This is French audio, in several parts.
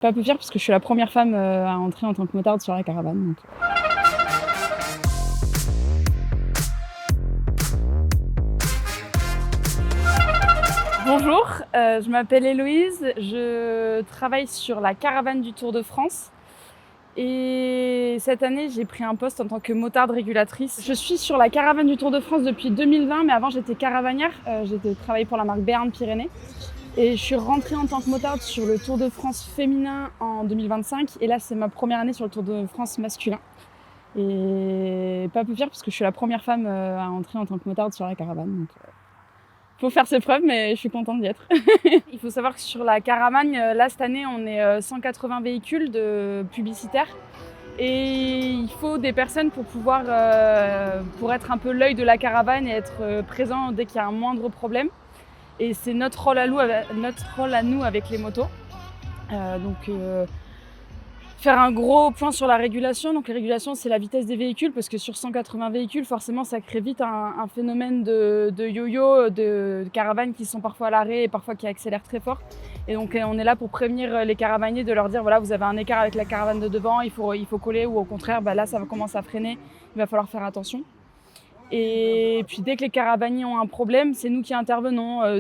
Pas peu fière parce que je suis la première femme à entrer en tant que motarde sur la caravane. Donc. Bonjour, je m'appelle Héloïse, je travaille sur la caravane du Tour de France. Et cette année, j'ai pris un poste en tant que motarde régulatrice. Je suis sur la caravane du Tour de France depuis 2020, mais avant j'étais caravanière, j'étais travaillée pour la marque Béarn-Pyrénées. Et je suis rentrée en tant que motarde sur le Tour de France féminin en 2025. Et là, c'est ma première année sur le Tour de France masculin. Et pas peu fière parce que je suis la première femme à entrer en tant que motarde sur la caravane. Donc, faut faire ses preuves, mais je suis contente d'y être. Il faut savoir que sur la caravane, là, cette année, on est 180 véhicules de publicitaires. Et il faut des personnes pour pouvoir, pour être un peu l'œil de la caravane et être présent dès qu'il y a un moindre problème. Et c'est notre rôle à nous avec les motos. Faire un gros point sur la régulation. Donc la régulation, c'est la vitesse des véhicules, parce que sur 180 véhicules, forcément, ça crée vite un phénomène de yo-yo, de caravanes qui sont parfois à l'arrêt et parfois qui accélèrent très fort. Et donc on est là pour prévenir les caravaniers, de leur dire voilà, vous avez un écart avec la caravane de devant, il faut coller, ou au contraire, là ça va commencer à freiner, il va falloir faire attention. Et puis dès que les caravaniers ont un problème, c'est nous qui intervenons.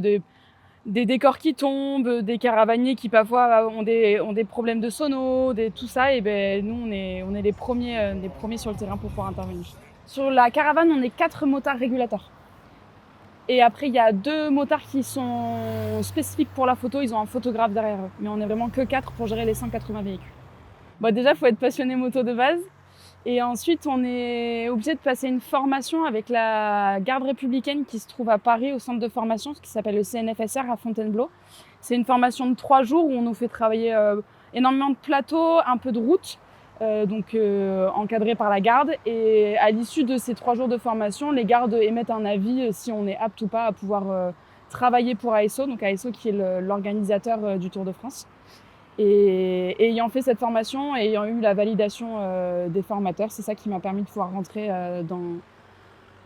Des décors qui tombent, des caravaniers qui parfois ont des problèmes de sono, tout ça, et ben nous on est les premiers sur le terrain pour pouvoir intervenir. Sur la caravane, on est 4 motards régulateurs. Et après, il y a 2 motards qui sont spécifiques pour la photo, ils ont un photographe derrière eux. Mais on est vraiment que 4 pour gérer les 180 véhicules. Bon, déjà, il faut être passionné moto de base. Et ensuite, on est obligé de passer une formation avec la garde républicaine qui se trouve à Paris, au centre de formation, qui s'appelle le CNFSR à Fontainebleau. C'est une formation de 3 jours où on nous fait travailler énormément de plateaux, un peu de route, encadré par la garde. Et à l'issue de ces 3 jours de formation, les gardes émettent un avis si on est apte ou pas à pouvoir travailler pour ASO, donc ASO qui est l'organisateur du Tour de France. Et ayant fait cette formation et ayant eu la validation des formateurs, c'est ça qui m'a permis de pouvoir rentrer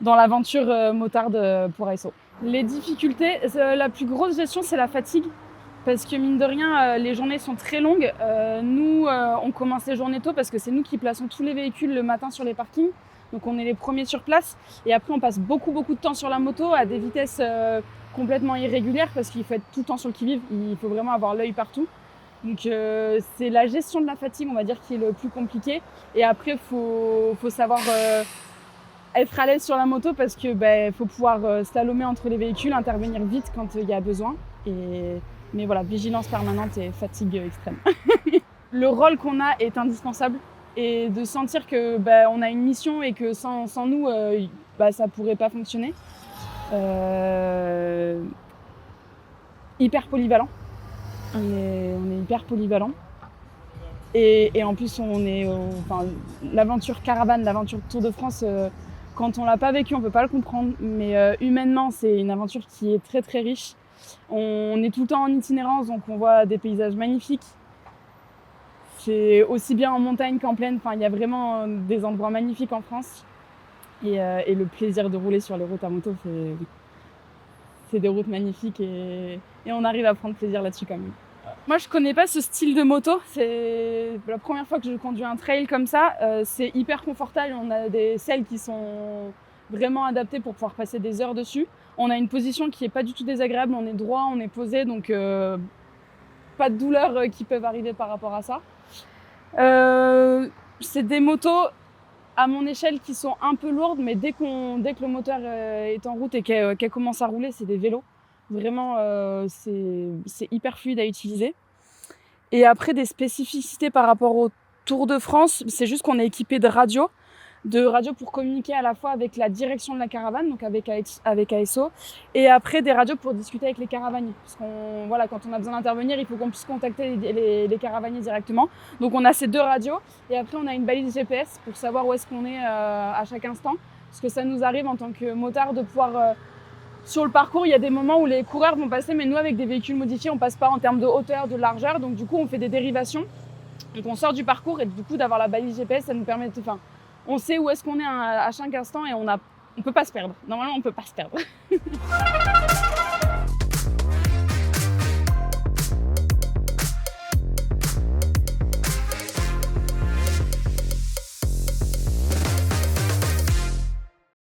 dans l'aventure motarde pour ASO. Les difficultés, la plus grosse gestion, c'est la fatigue. Parce que mine de rien, les journées sont très longues. Nous, on commence les journées tôt parce que c'est nous qui plaçons tous les véhicules le matin sur les parkings. Donc on est les premiers sur place. Et après, on passe beaucoup de temps sur la moto à des vitesses complètement irrégulières parce qu'il faut être tout le temps sur le qui-vive. Il faut vraiment avoir l'œil partout. Donc c'est la gestion de la fatigue, on va dire, qui est le plus compliqué. Et après, il faut savoir être à l'aise sur la moto parce que faut pouvoir slalomer entre les véhicules, intervenir vite quand il y a besoin. Mais voilà, vigilance permanente et fatigue extrême. Le rôle qu'on a est indispensable, et de sentir que on a une mission et que sans nous, ça pourrait pas fonctionner. Hyper polyvalent. On est hyper polyvalent. Et en plus, l'aventure caravane, l'aventure Tour de France, quand on l'a pas vécu, on peut pas le comprendre. Mais humainement, c'est une aventure qui est très très riche. On est tout le temps en itinérance, donc on voit des paysages magnifiques. C'est aussi bien en montagne qu'en plaine. Il y a vraiment des endroits magnifiques en France. Et le plaisir de rouler sur les routes à moto, c'est des routes magnifiques et on arrive à prendre plaisir là-dessus quand même. Moi, je connais pas ce style de moto. C'est la première fois que je conduis un trail comme ça. C'est hyper confortable. On a des selles qui sont vraiment adaptées pour pouvoir passer des heures dessus. On a une position qui est pas du tout désagréable. On est droit, on est posé, donc pas de douleurs qui peuvent arriver par rapport à ça. C'est des motos à mon échelle qui sont un peu lourdes, mais dès que le moteur est en route et qu'elle commence à rouler, c'est des vélos. Vraiment, c'est hyper fluide à utiliser. Et après, des spécificités par rapport au Tour de France, c'est juste qu'on est équipé de radios pour communiquer à la fois avec la direction de la caravane, donc avec ASO, et après des radios pour discuter avec les caravaniers. Parce quand on a besoin d'intervenir, il faut qu'on puisse contacter les caravaniers directement. Donc on a ces 2 radios, et après on a une balise GPS pour savoir où est-ce qu'on est à chaque instant. Parce que ça nous arrive en tant que motard de pouvoir... sur le parcours, il y a des moments où les coureurs vont passer, mais nous, avec des véhicules modifiés, on passe pas en termes de hauteur, de largeur. Donc du coup, on fait des dérivations. Donc on sort du parcours, et du coup, d'avoir la balise GPS, ça nous permet on sait où est-ce qu'on est à chaque instant, et on peut pas se perdre. Normalement, on peut pas se perdre.